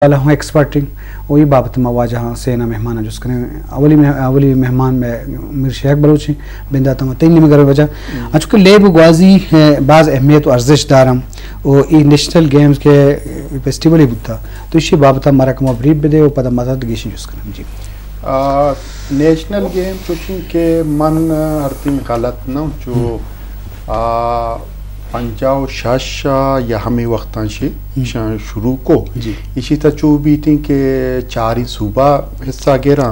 ہوں ایکسپرٹنگ وہی بابت مواجہ سینا مہمان جس کریں اولی مہمان میں میر شیخ بلوچ بندہ تم تین مگر وجہ چونکہ لیب غازی بعض اہمیت و ارزش دارم وہ ای نیشنل گیمز کے فیسٹیول ہی بتا تو اسی بابت ہمارا کم بریف بدے وہ پتہ مدد گیشی جس کریں جی نیشنل گیم چوشن کے من ہرتین غلط نہ جو 56 یا ہمیں وقتاں سے شروع کو اسی طرح چو بھی تھی کہ 4 صوبہ حصہ گیرا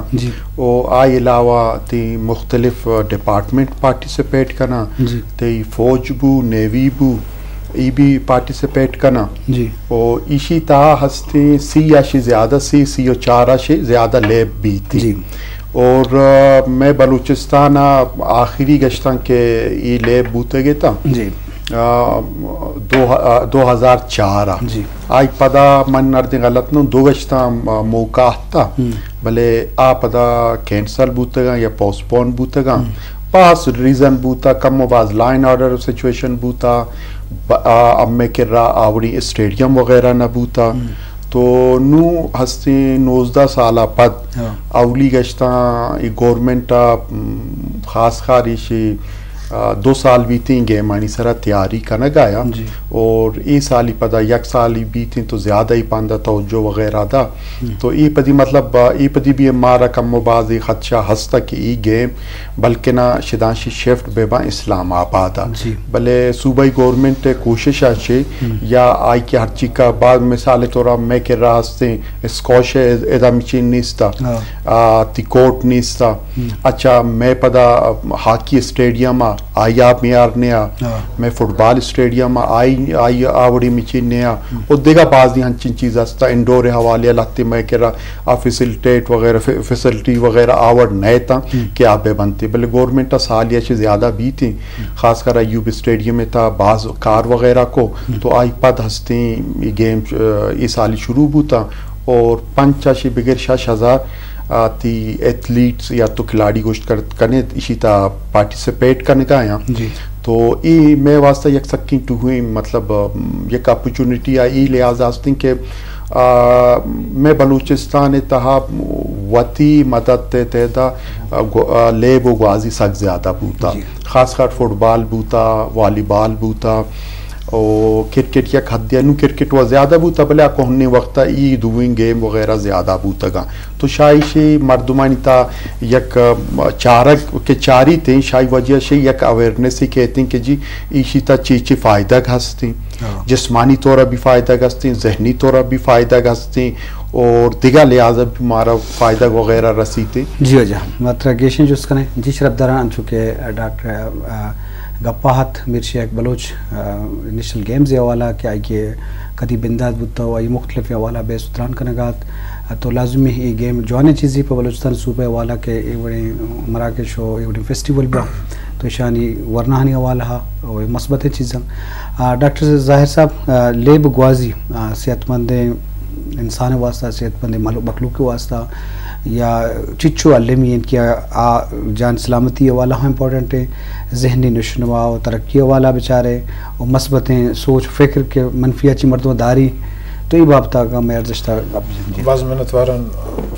اور آئی علاوہ تی مختلف ڈپارٹمنٹ پارٹیسپیٹ کرنا تی فوج بو نیوی بو ای بھی پارٹیسپیٹ کرنا اور اسی طرح ہستے سی یا شی زیادہ سی و 4 سے زیادہ لیب بھی تھی اور میں بلوچستان آخری گشتاں کے ای لیب بوتے گئے تھا 2004 آئی پدا من نردی غلط نو 2 گشتاں موقع تھا بلے آ پدا کینسل بوتے گا یا پوسٹ پون بوتے گا پاس ریزن بوتا کم باز لائن آرڈر سچویشن بوتا اب میں کر رہا آوڑی اسٹیڈیم وغیرہ نہ بوتا تو نو ہستے 19 سالہ پد اولی گشتاں گورنمنٹ خاص خاریشی 2 سال بھی تھیں گے مانی سرا تیاری کا نہ گایا اور ای سالی پدا 1 سالی بھی تھیں تو زیادہ ہی پاندہ توجہ وغیرہ دا تو ای پدی مطلب ای پدی بھی ہمارا کم و بازی خدشہ ہستا کہ ای گیم بلکہ نہ شدانشی شفٹ بے با اسلام آبادا بلے صوبائی گورنمنٹ کوشش آچے یا آئی کی ہر چیز کا بعد مثال طورا میں کر رہا ہستے اسکوش ایدہ مچین نیستا تی کوٹ نیستا اچھا میں پدا ہاکی اسٹیڈیم آئی آپ میار نیا میں فٹ بال اسٹیڈیم آئی آوڑی مچین نیا اور دیگا بعضی ہنچین چیز ہستا انڈور حوالے لگتے میں کہہ رہا فیسلٹیٹ وغیرہ فیسلٹی وغیرہ آوڑ نئے تھا کہ آپ بے بنتے بلے گورنمنٹ سالیہ سے زیادہ بھی تھیں خاص کر ایوب اسٹیڈیم میں تھا بعض کار وغیرہ کو تو آئی پد ہستے گیم یہ سالی شروع بوتا اور 5 بغیر 6,000 تی ایتھلیٹس یا تو کھلاڑی گوشت کرنے اسی طرح پارٹیسپیٹ کرنے کا آیا تو ای میں واسطہ یک سکیں تو ہوئی مطلب یک اپرچونٹی آئی لحاظ آستے کہ میں بلوچستان تہا وطی مدد تیدہ لیب و غازی سک زیادہ بوتا خاص کر فٹ بال بوتا والی بال بوتا اور کرکٹ یا کھدیا نو کرکٹ وہ زیادہ بوتا بلے آپ کونے وقتا ای دوئنگ گیم وغیرہ زیادہ بوتا گا تو شاہی مردمانی تا یک چاری تھیں شاہی وجہ سے یک اویرنس ہی کہتے ہیں کہ جی ایشی تا چیچی فائدہ گھستے جسمانی طورہ بھی فائدہ گھستے ذہنی طورہ بھی فائدہ گھستے اور دیگا لحاظہ بھی ہمارا فائدہ وغیرہ رسیتے جی وجہ مطلب گیشن جو اس کریں جی شرف دران چونکہ ڈاکٹر گپاہت میر شیخ بلوچ نیشنل گیمز حوالہ کہ آئی کہ کدی بنداز بودتا ہو آئی مختلف حوالہ بے ستران کنگات تو لازمی ہی گیم جوانے چیزی پہ بلوچستان صوبہ حوالہ کے ایک بڑے مراکش ہو ایک بڑے فیسٹیول با تو شانی ورنہانی حوالہ اور مثبت چیزیں ڈاکٹر ظاہر صاحب لیب غازی صحت مند انسان واسطہ صحت مند مخلوق کے واسطہ یا چچو علمی ان کی جان سلامتی والا ہم امپورٹنٹ ہے ذہنی نشوونما و ترقی والا بیچارے اور مثبتیں سوچ فکر کے منفی اچھی مردوں داری تو یہ بابطہ کا میں ارزش تھا بعض منت وارن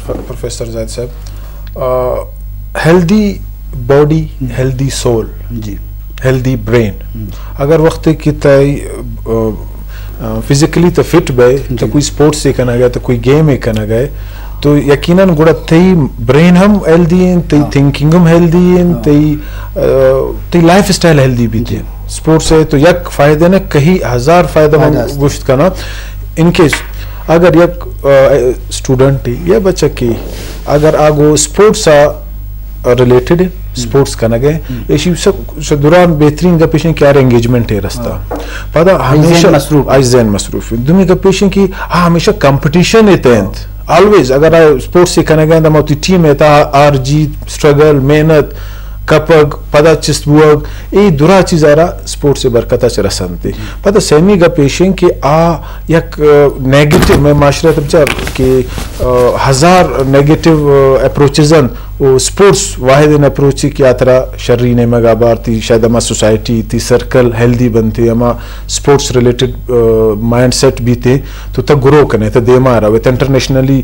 پروفیسر زاہد صاحب ہیلدی باڈی ہیلدی سول جی ہیلدی برین اگر وقت کی تائی فزیکلی تو فٹ بے تو کوئی سپورٹس سے کرنا گیا تو کوئی گیم ہی کرنا گئے تو یقیناً گوڑا تی برین ہم ہیلدی ہیں تی تھنکنگ ہم ہیلدی ہیں تی لائف اسٹائل ہیلدی بھی تھی سپورٹس ہے تو یک فائدہ نہ کہیں 1000 فائدہ میں گوشت کرنا ان کیس اگر یک سٹوڈنٹ یا بچہ کی اگر آگو سپورٹس ریلیٹڈ سپورٹس کرنا گئے ایشی سب دوران بہترین کا پیشن کیا انگیجمنٹ ہے رستہ پتا ہمیشہ آئی ذہن مصروف دنیا کا پیشن کی ہمیشہ کمپٹیشن ہے تینت آلویز اگر سپورٹس سے کرنا گئے تو ٹیم ہے تا آر جیت سٹرگل محنت کپگ پدا چست بوگ ای درا چیز آرہ سپورٹ سے برکتہ چھ رسانتے پتا سیمی کا پیشن کہ یک نیگیٹو میں معاشرت بچار کہ 1000 نیگیٹو اپروچزن वो स्पोर्ट्स वाहिद इन अप्रोच की यात्रा शर्री ने मगाबार थी शायद अमा सोसाइटी थी सर्कल हेल्दी बनते अमा स्पोर्ट्स रिलेटेड माइंडसेट भी थे तो तक ग्रो करने तो देमा रहा वे इंटरनेशनली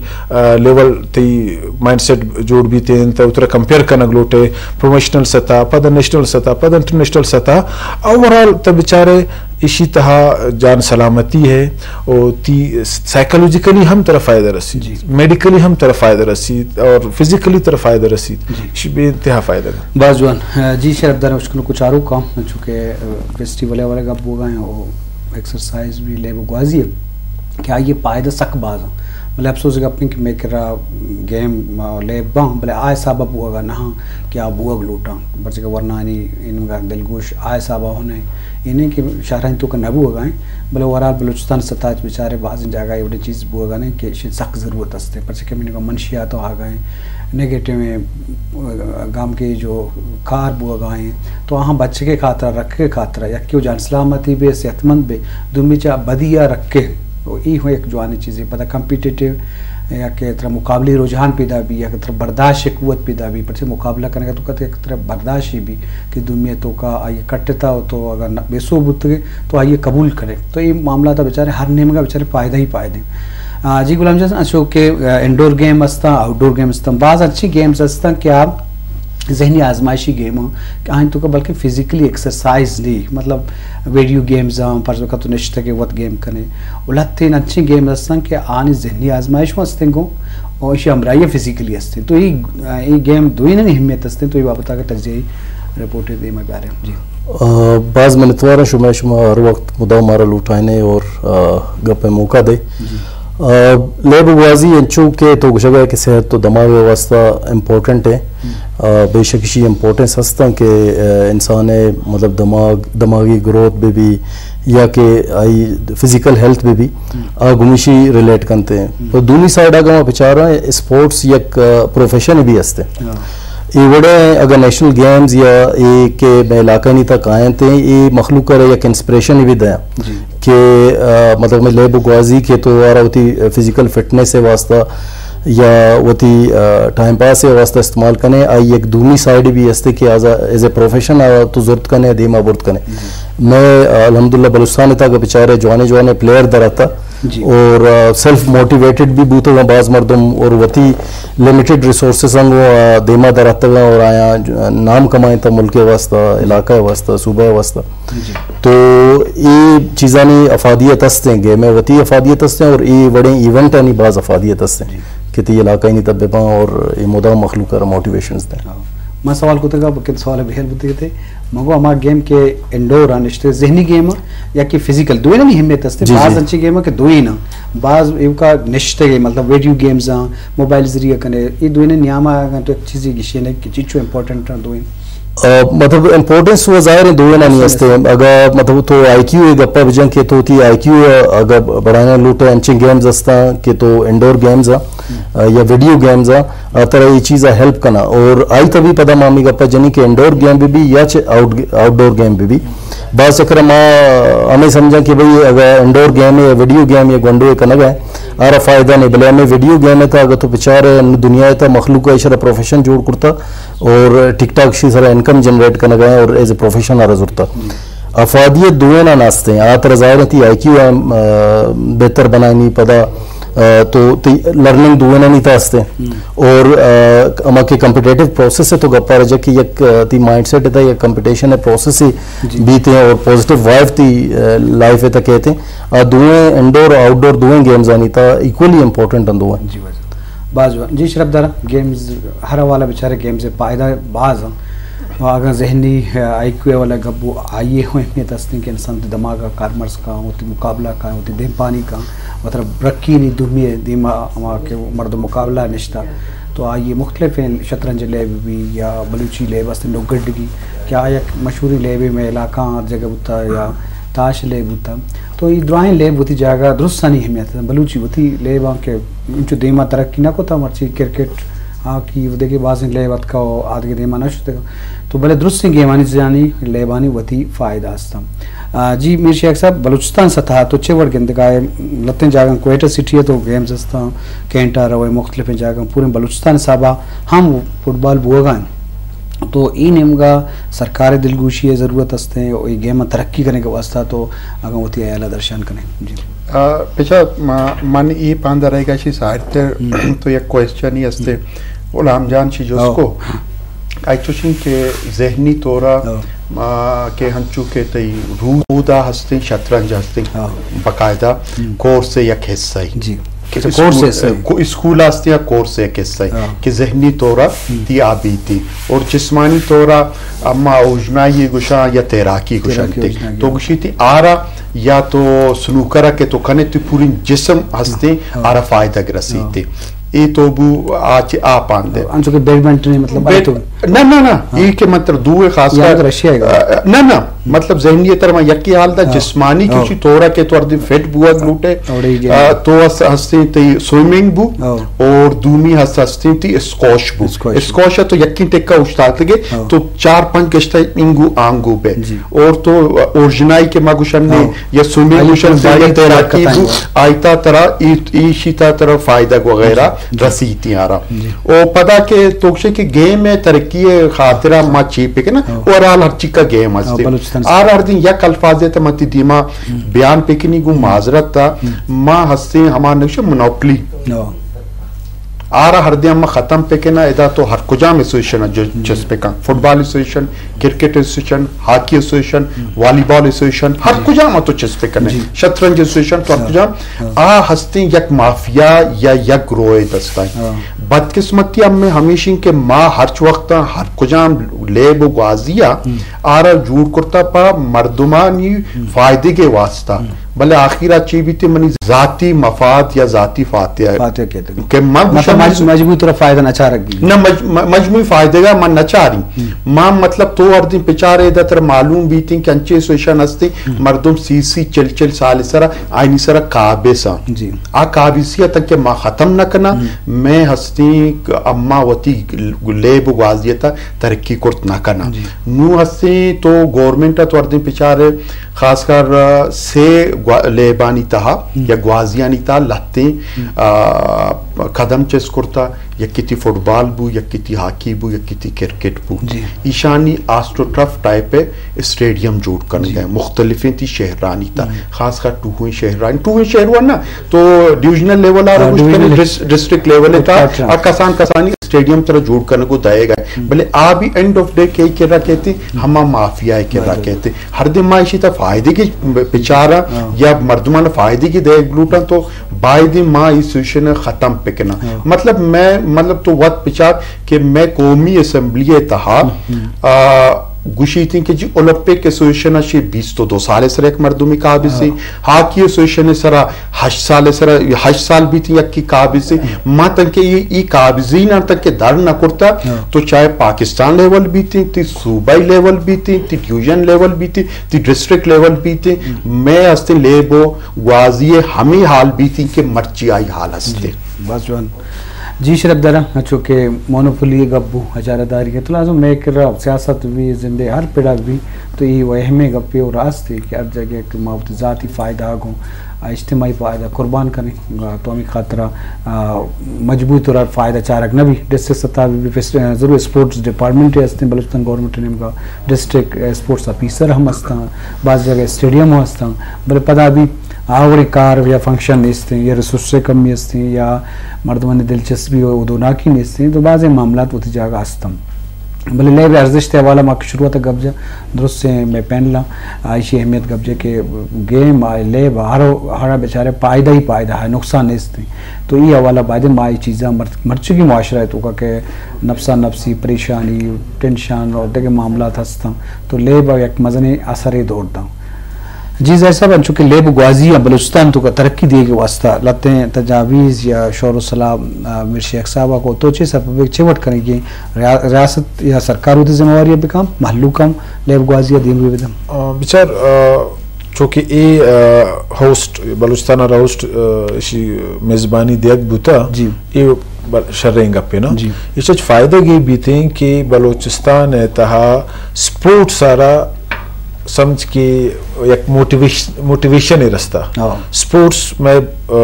लेवल थी माइंडसेट जोड़ भी थे तो उतरा कंपेयर करना ग्लोटे प्रोफेशनल सतह पद नेशनल सतह पद इंटरनेशनल सतह ओवरऑल तब बेचारे इसी तरह जान सलामती है और ती साइकोलॉजिकली हम तरफ फ़ायदा रसी मेडिकली हम तरफ फ़ायदा रसी और फिजिकली तरफ फ़ायदा रसी बेइंतहा फ़ायदा बाजवान जी शरफदार उसको कुछ आरो काम चूँकि फेस्टिवल वाले का बोगा हैं वो एक्सरसाइज भी ले गुआजी है क्या ये पायदा सक बाज मतलब अफसोस अपनी कि मैं करा गेम ले बाँ भले आय साबा बुआ ना क्या बुआ लूटा बच्चे का वरना इनका दिलगोश आय साबा होने इन्हें कि शहर तो का नबू होगा भले ओवरऑल बलूचिस्तान सतह बेचारे बाज जगह एवढी चीज़ बुआ नहीं कि सख्त ज़रूरत असते पर कि मैंने मनशिया तो आ गए नेगेटिव में गांव के जो कार बुआ गए तो वहाँ बच्चे के खातरा रख के खातरा या क्यों जान सलामती बे सेहतमंद बे दुमी चा बदिया रख के ये हो एक जवानी चीज़ें पता कम्पिटिटिव या कि तरह मुकाबली रुझान पैदा भी या तरह बर्दाश्त कुव्वत पैदा भी पर से मुकाबला करने का तो कहते एक तरह बर्दाश्त ही भी कि दुनिया तो का आइए कटता हो तो अगर बेसो बुत तो आइए कबूल करें तो ये मामला था बेचारे हर नेम का बेचारे फ़ायदा ही फ़ायदे जी गुलाम जैसा अशोक के इंडोर गेम असता आउटडोर गेम असता बाज़ अच्छी गेम्स असता कि आप जहनी आजमाइशी गेम हो कहीं तो का बल्कि फिजिकली एक्सरसाइज ली मतलब वीडियो गेम्स पर जो का तो निश्चित के वक्त गेम करने उलत्ते अच्छी गेम असता कि आने जहनी आजमाइश में असते को और इसे हमराइए फिजिकली असते तो ये गेम दो ही नहीं हिम्मत असते तो ये बाबत का तजज़ी रिपोर्ट दे मैं बारे जी बाज़ मनतवारा शुमा शुमा हर वक्त मुद्दा मारा लुटाने और गप्पे मौका दे लेब वाजी अंचू के तो जगह की सेहत तो दिमाग वास्ता इम्पोर्टेंट है बेशक इसी इम्पोर्टेंस हस्ता कि इंसान मतलब दिमागी ग्रोथ में भी या कि आई फिजिकल हेल्थ में भी गुमिशी रिलेट करते हैं तो दूसरी साइड अगर बेचारा स्पोर्ट्स एक प्रोफेशन भी हस्ते ये बड़े अगर नेशनल गेम्स या ये के मैं इलाका नहीं तक आए थे ये मखलूक करे एक इंस्पिरेशन भी दया कि मतलब मैं लेब गुआजी के तो आ रहा होती फिजिकल फिटनेस से वास्ता या होती टाइम पास से वास्ता इस्तेमाल करने आई एक दूसरी साइड भी हस्ते कि एज ए प्रोफेशन तो जरूरत करने धीमा बुर्द करने मैं अल्हम्दुलिल्लाह बलूचिस्तान तक बेचारे जवाने प्लेयर दराता और सेल्फ मोटिवेटेड भी बूते हुए बाज़ मर्दम और वती लिमिटेड रिसोर्सेस वो धीमा दराता और आया नाम कमाए था मुल्क वास्ता इलाका वास्ता सूबे वास्ता तो ये चीज़ानी अफादियत हस्ते हैं गेम वती अफादियत हस्ते हैं और ये बड़े इवेंट है नहीं बाज़ अफादियत हस्ते हैं कि इलाका ही नहीं तब और ये मुदा मखलूक कर मोटिवेशंस दें मैं सवाल को तक किन सवाल बेहल बुते थे मगो हमारा गेम के इंडोर अनिश्चित जहनी गेम या कि फिजिकल दो ही ना हिम्मत हस्ते बाज़ अच्छी गेम है कि दो ही ना बाज़ इनका निश्चित गेम मतलब वीडियो गेम्स मोबाइल जरिए करने ये दो ही ना नियामा तो एक चीज़ की है कि चीज़ इम्पोर्टेंट दो ही मतलब इम्पोर्टेंस वो ज़ाहिर है दो नहीं हस्ते अगर मतलब तो IQ गप्पा विजन के तो थी IQ अगर बढ़ाने लूटे अच्छे गेम्स हस्ता के तो इंडोर गेम्स या वीडियो गेम्स तरह ये चीज़ हेल्प करना और आई तभी पता मामी गप्पा जनी के इंडोर गेम भी या आउटडोर गेम भी बाज़ चक्कर माँ हमें समझा कि भाई अगर इंडोर गेम है वीडियो गेम या गोंडो एक अलग है आरा फ़ायदा नहीं भले हमें वीडियो गेम है था अगर तो बेचारे दुनिया था मखलूक इशारा प्रोफेशन जोड़ करता और टिक टाक शी सारा इनकम जनरेट करना गए और एज ए प्रोफेशन आ रहा अफादियत दुए ना नाचते हैं आ तरह ज़ाहिर थी IQ बेहतर बनाए नहीं पता तो लर्निंग दुए ना नहीं था हंसते और अमा के कम्पिटेटिव प्रोसेस है तो गप्पा रजा कि एक ती माइंडसेट था या कंपटीशन है प्रोसेस ही बीते हैं और पॉजिटिव वाइफ थी लाइफ है तो कहते हैं दुए इंडोर आउटडोर दुए गेम्स आनी था इक्वली इम्पोर्टेंट दुए बाज़ जी शरफदार गेम्स हर वाला बेचारे गेम से फायदा बाज़ अगर जहनी IQ वाला गब्बू आइए हो अहमियत हस्ती के इंसान दिमाग का कारमर्स का होती मुकाबला का होती देम पानी का मतलब रक्की नहीं दुमिए दिमा के मर्द मुकाबला निश्ता तो आइए मुख्तलिफ शतरंज लेब भी या बलूची लेब हस्ते नोगड्डगी क्या एक मशहूरी लेब में इलाका जगह होता या ताश लेब होता तो ये ड्राइंग लेब होती जगह दुरुस्त नहीं अहमियत बलूची होती लेब के इंचो दिमा तरक्की ना को था मर्ची क्रिकेट हाँ कि वो देखिए बाज़ ले वत का आदि के माना शुते तो भले दुरुस्त से गेमानी जानी लेबानी वती फ़ायदा हस्ता जी मीर शेख साहब बलूचिस्तान सतह तो चेवड़ के इंतकाए लतें जागन कोयटा सिटी है तो गेम्स हस्ता कैंटा रवे मुख्तलिफ जागन पूरे बलूचिस्तान साबा हम फुटबॉल बुआगान तो ई नेमगा सरकार दिलगोशी ज़रूरत हस्ते हैं और गेम तरक्की करने के वास्ता तो अगर होती है अला दर्शन करें जी पेशा मन ई पांदा रहेगा शी साहित्य तो एक क्वेश्चन ही हस्ते गुलाम जान शी जो उसको आइचुशिन के ज़हनी तौरा के हंचू के तई रूदा हस्ते शतरंज हस्ते बकायदा कोर्स से या हिस्सा ही जी स्कूल आस्ते या कोर्स एक हिस्सा है कि ज़हनी तौरा ती आबी थी और जिस्मानी तौरा अम्मा उजनाई गुशा या तैराकी गुशा तो गुशी थी आरा या तो स्नूकरा के तो कने तो पूरी जिस्म हंसते आरा फायदा ग्रसी थे ये तो बु आज आप आंदे अंचो के बैडमिंटन मतलब ना ना ना ये के मतलब दूए खास कर रशिया ना ना मतलब ज़हनी तरह यकी हाल दा जिस्मानी कुछ तोरा के तो अर्दी फिट बुआ ग्लूटे तो हंसते थी स्विमिंग बु और दूमी हंसते थी स्कॉश बु स्कॉश तो यकी टेक्का उस्ताद लगे तो 4-5 गश्ता इंगू आंगू पे और तो ओरिजिनाई के मागुशन ने या स्विमिंग गुशन से या तैराकी बु आयता तरह ईशिता तरह फायदा वगैरह रसीती आ रहा ओ पता के तोक्षे के गेम में तरक्की खातिरा मा चीप के ना और आल हर चीज का गेम हस्ते आर हर दिन यक अल्फाजे त मती दीमा बयान पे की गु माजरत था मां हस्ते हमार नक्श मोनोपोली आरा हर दिन में खत्म पे के ना इदा तो हर कुजाम एसोसिएशन जो जिस पे का football association cricket association hockey association volleyball association हर कुजाम तो जिस पे करने शतरंज एसोसिएशन तो हर कुजाम आ हस्ती यक माफिया या यक ग्रोए दस्ता बदकिस्मती अब में हमेशा के माँ हर वक्त हर कुजाम लेब गाजिया आरा जूड़ करता पा मर्दुमानी फायदे के वास्ता भले आखिर चीबी थी मनी जाती मफाद या जाती फातिया के मजमूई तरफ फायदा नचा रखी न मजमूई फायदे का मन नचा रही मां मतलब तो हर दिन पिचारे दर मालूम भी थी कि अंचे सोशन हस्ती मर्दुम सीसी चिल साल सरा आईनी सरा काबे सा जी आ काबिसिया तक के मां खत्म न करना मैं हस्ती अम्मा वती लेब गाजियता तरक्की कुर्त न करना नू हस्ती तो गवर्नमेंट तो हर दिन पिचारे खासकर से लेबानी तहा या ग्वाजियानी ता लत्ते कदम चेस करता या किती फुटबॉल बु या किती हॉकी बु या किती क्रिकेट बु ईशानी आस्ट्रोटर्फ टाइप है स्टेडियम जोड़ कर गए मुख्तलिफ थी शहरानी था खासकर टूहुई शहर ना तो डिविजनल लेवल आ डिस्ट्रिक्ट लेवल था और कसानी स्टेडियम तरह जोड़ करने को दएगा भले आ भी एंड ऑफ डे के कहते हम माफिया के कहते हर दिन माइशी था फायदे की पिचारा या मर्दमान फायदे की दे ग्लूटा तो बाई दिन माँ इस सिचुएशन खत्म पे करना मतलब तो वक्त पिचार कि मैं कौमी असम्बली तहा गुशी थी कि जी ओलंपिक एसोसिएशन अशी 20 तो 2 साल सर एक मर्दुमी काबिज से हॉकी एसोसिएशन सरा 8 साल भी थी यकी काबिज से मां तक के ये काबिजी ना तक के दर न करता तो चाहे पाकिस्तान लेवल भी थी सूबाई लेवल भी थी डिवीजन लेवल भी थी डिस्ट्रिक्ट लेवल भी थी मैं हस्ते लेबो ग्वाजिए हमें हाल भी थी कि मर्ची आई हाल हस्ते बस जी शरफ दरा चूँकि मोनोपोली गप्पू हजारदारी के तो लाजम मैं कर रहा सियासत भी जिंदे हर पिड़क भी तो ये वहम गप्पे और रास्ते कि हर जगह मावत ज़ाती फ़ायदा आगों इज्तिमाई फ़ायदा कुर्बान करें तो हमें खातरा मजबूत तौर पर फ़ायदा चारक न भी डिस्ट्रिक्ट सतह भी ज़रूर स्पोर्ट्स डिपार्टमेंट हस्ते बलूचिस्तान गवर्नमेंट ने डिस्ट्रिक्ट स्पोर्ट्स ऑफिसर हम हस्ता बाज़ जगह स्टेडियम हस्ता बल्कि पता भी आवड़ी कार या फंक्शन इसते या रिसोर्स कमी इसते या मर्दमान दिलचस्पी उदोनाकी इसते तो बाज़ मामला होती जागा हस्तम भले ले अर्जिश के हवाला माँ शुरुआत कब्जा दुरुस्त से मैं पहन ला आयशी अहमियत कब्जे के गेम ले हरा बेचारे पायदा ही पायदा है नुकसान इसते तो ये हवाला बाद माँ ये चीज़ा मर चुकी मुआशरा है तो का के नफ्सा नफ्सी परेशानी टेंशन और देखे मामला हस्ता तो ले एक मजने असर दौड़ता हूँ जी ज़ाहिर साहब चूँकि लेब ग्वाजी या बलूचिस्तान तो का तरक्की दिए के वास्ता लतें तजावीज़ या शोर सलाम मीर शेख साहबा को तोचे सब चेवट करेंगे रियासत या सरकार होती जिम्मेवारी भी काम महल्लू काम लेब ग्वाजी या दीन विदम बिचार चूँकि ये होस्ट बलूचिस्तान होस्ट मेज़बानी दियत बुता जी ये शर्रें गप्पे ना इस फायदे ये भी थे कि बलोचिस्तान है तहा स्पोर्ट सारा समझ के एक मोटिवेशन है रास्ता स्पोर्ट्स में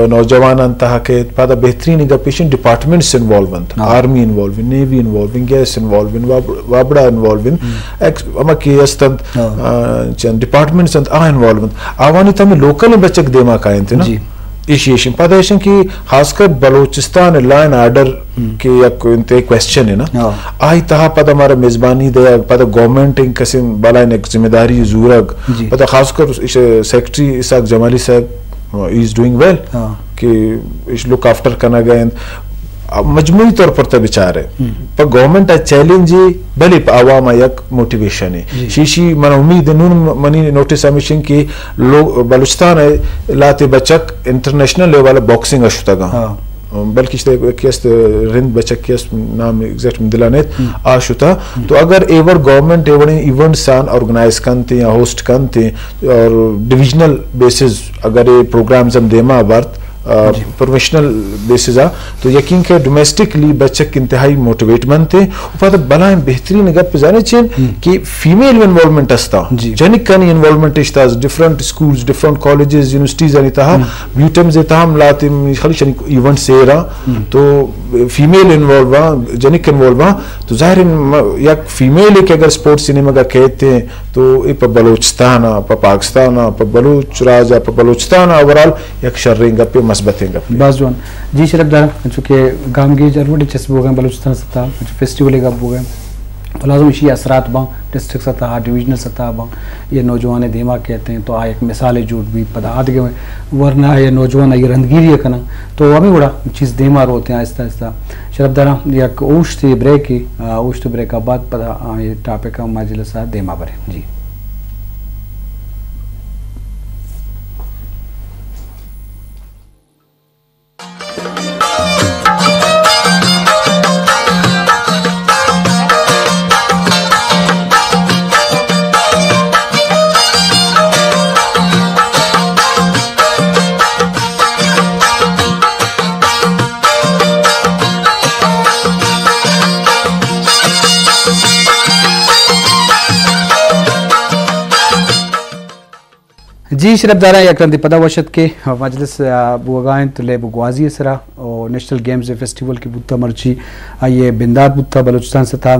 नौजवान तहा के पादा बेहतरीन गपेशन departments involvement army involving navy involving gas involving वाबड़ा इन्वॉल्विंग अमकी अस्तंत डिपार्टमेंट्स आ इन्वॉल्वमेंट आवानी तमें लोकल बचक देमा कायन थे ना इशिएशन पता है कि खासकर बलूचिस्तान लॉ एंड ऑर्डर के या क्वेश्चन है ना आई तहा पता हमारा मेजबानी दे पता गवर्नमेंट इन कसिम बाला एक जिम्मेदारी जूरग पता खासकर सेक्रेटरी इसाक जमाली साहब इज डूइंग वेल कि इस लुक आफ्टर करना गए मजमूई तौर पर तो विचार है पर गवर्नमेंट आ चैलेंज भले आवाम यक मोटिवेशन है शीशी मन उम्मीद नून मनी नोटिस अमिशन की लोग बलूचिस्तान है लाते बचक इंटरनेशनल लेवल बॉक्सिंग अशुतगा बल्कि रिंद बचक के नाम एग्जैक्ट दिलाने आशुता तो अगर एवर गवर्नमेंट एवर इवेंट सान ऑर्गेनाइज करते या होस्ट करते और डिविजनल बेसिस अगर ये प्रोग्राम्स हम देमा बर्थ प्रोफेशनल बेसिस तो यकीन के डोमेस्टिकली बच्चे इंतहाई मोटिवेटमेंट थे ऊपर बनाए बेहतरीन गप जाने चाहिए कि फीमेल इन्वॉल्वमेंट अस्ता जनिक कनी इन्वॉल्वमेंट इस्ता different schools different colleges universities अनि तहा ब्यूटम्स जे तहा लाते खाली शनी इवेंट सेरा तो फीमेल इन्वॉल्व जनिक इन्वॉल्व तो जाहिर या फीमेल के अगर स्पोर्ट्स सिनेमा का कहते हैं तो ये पर बलूचिस्तान पर पाकिस्तान पर बलूच राजा पर बलूचिस्तान ओवरऑल एक शर्रिंग गप मस्बतेंगे बाजवान जी शरफ दार चूँकि गामगी जरूरी चस्ब हो गए बलूचिस्तान सतह फेस्टिवल गप हो गए तो लाजम इसी असरात बाँ डिस्ट्रिक्ट सतह डिविजनल सतह बाँ ये नौजवान धीमा कहते हैं तो आ एक मिसाल झूठ भी पदार्थ गए वरना ये नौजवान ये रंदगिरी करना तो हमें बड़ा चीज़ धीमा रोते हैं आहिस्ता आहिस्ता शरफ दारा एक ऊश थी ब्रेक की ऊश ब्रेक का बाद पता ये टॉपिक का मजलिस धीमा भरे जी जी शरफ दारा यकरंदी पदा वशत के मजलिस बुगाएं तो ले बुगवाजी सरा और नेशनल गेम्स फेस्टिवल की बुत्ता मर्ची ये बिंदाद बुत्ता बलूचिस्तान सतह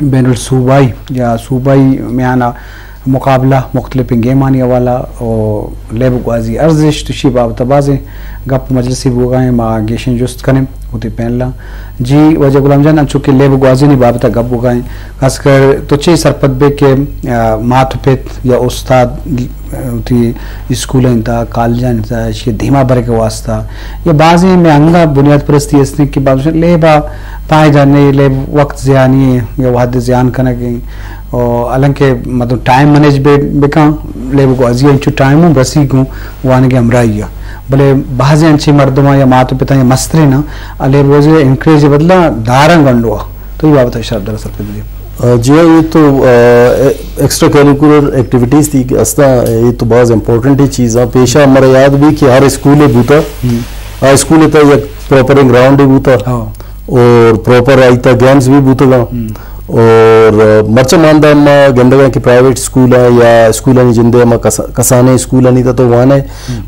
बैनुल सूबाई या सूबाई में आना मुकाबला मुख्तलिफ गेम आने वाला और ले बुगवाजी अर्जिश तुशी बाबतबाज़ें गप मजलिसी बुगाएं माँ गेशन जुस्त करें होती पहनला जी वजह गुलाम जान चूँकि ले बुगवाजी नहीं बाबता गप बुगाएं खासकर तो चे सरपदबे के मात पेत या उस्ताद उठी स्कूल इंता कॉलेज इंता ये धीमा भरे के वास्ता ये बाज़ी में अंगा बुनियाद परस्ती इसने की बात ले बा पाए जाने ले वक्त ज़ियानी या वाद ज़ियान करना की और अलंके मतलब टाइम मैनेजमेंट बेका ले बुगवाजी इंचु टाइम बसी को वाने के हमराइया भले बाज़ी अच्छी मर्दमा या मातो पिता या मस्तरी ना अले रोज़े इंक्रेज बदला दारंग अंडुआ तो ये बात है शब्द दरअसल पे जी ये तो एक्स्ट्रा करिकुलर एक्टिविटीज़ थी अस्ता ये तो बहुत इम्पोर्टेंट ही चीज़ है पेशा हमारा याद भी कि हर स्कूल बूता हर स्कूल था एक प्रॉपर ग्राउंड ही बूता और प्रॉपर आई था गेम्स भी बूता और मर्चा मानदा गंदगा की प्राइवेट स्कूल है या स्कूल नहीं जिंदे कसाने स्कूल नहीं था तो वहाँ ने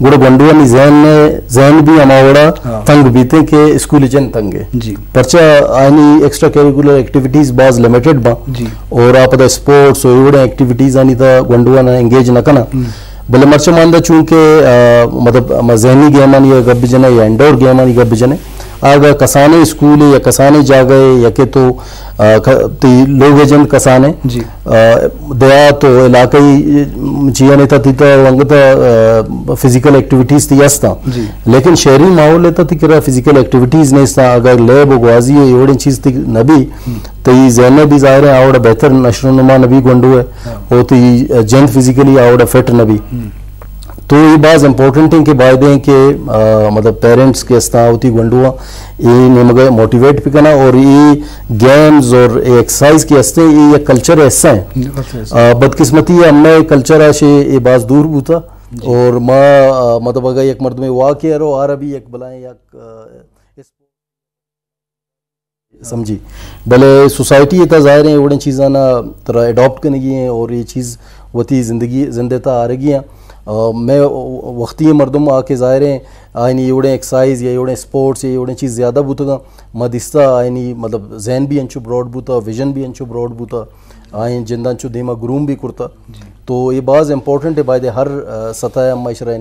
गुड़ गंडुआ नहीं जहन भी हमारा तंग बीते के स्कूल जन तंगे पर्चा आनी एक्स्ट्रा करिकुलर एक्टिविटीज बाज लिमिटेड बा और आप स्पोर्ट्स और इवड़े एक्टिविटीज आनी था गंडुआ ना एंगेज न करना भले मर्चा मानदा चूंकि मतलब जहनी गेम आनी या गब जने या इंडोर गेम आनी गब जने आगा कसाने स्कूल या कसाने जागे या के तो लोग जन कसाने दया तो इलाकई जिया नहीं था वंगता फिजिकल एक्टिविटीज थी अस्ता लेकिन शहरी माहौल लेता थी कि फिजिकल एक्टिविटीज नहीं था अगर लैब गवाजी एवड़ी चीज थी नबी तो ये जहन भी ज़ाहिर है आवड़ा बेहतर नशोनुमा नबी गुंडू है होती जन फिजिकली आवड़ा फिट नबी तो ये बात इम्पोर्टेंट है कि बायदे के मतलब पेरेंट्स के अस्ता होती गुंडुआ ये मगर मोटिवेट भी करना और ये गेम्स और एक्सरसाइज के हस्ते ये कल्चर ऐसा है बदकिस्मती है हमें कल्चर है ये बात दूर बूता और माँ मतलब अगर एक मर्द में वाक़ है रो आ रहा भी एक बलाएं या समझी भले सोसाइटी इतना ज़ाहिर है उड़े चीज़ा ना तरह अडॉप्ट करने की हैं और ये चीज़ वती ज़िंदगी ज़िंदता आ रही हैं मैं वक्ती मरदम आके ज़ाहिर हैं आइनी उड़े एक्सरसाइज या उड़े स्पोर्ट्स या उड़े चीज़ ज़्यादा बूतगा मदिस्ता आइनी मतलब जहन भी अंचु ब्रॉड बूता विजन भी अंचु ब्रॉड बूता आइन जिंदा अंचु दीमा ग्रूम भी कुर्ता तो ये बाज़ इंपॉर्टेंट है बाय हर सतह माशरा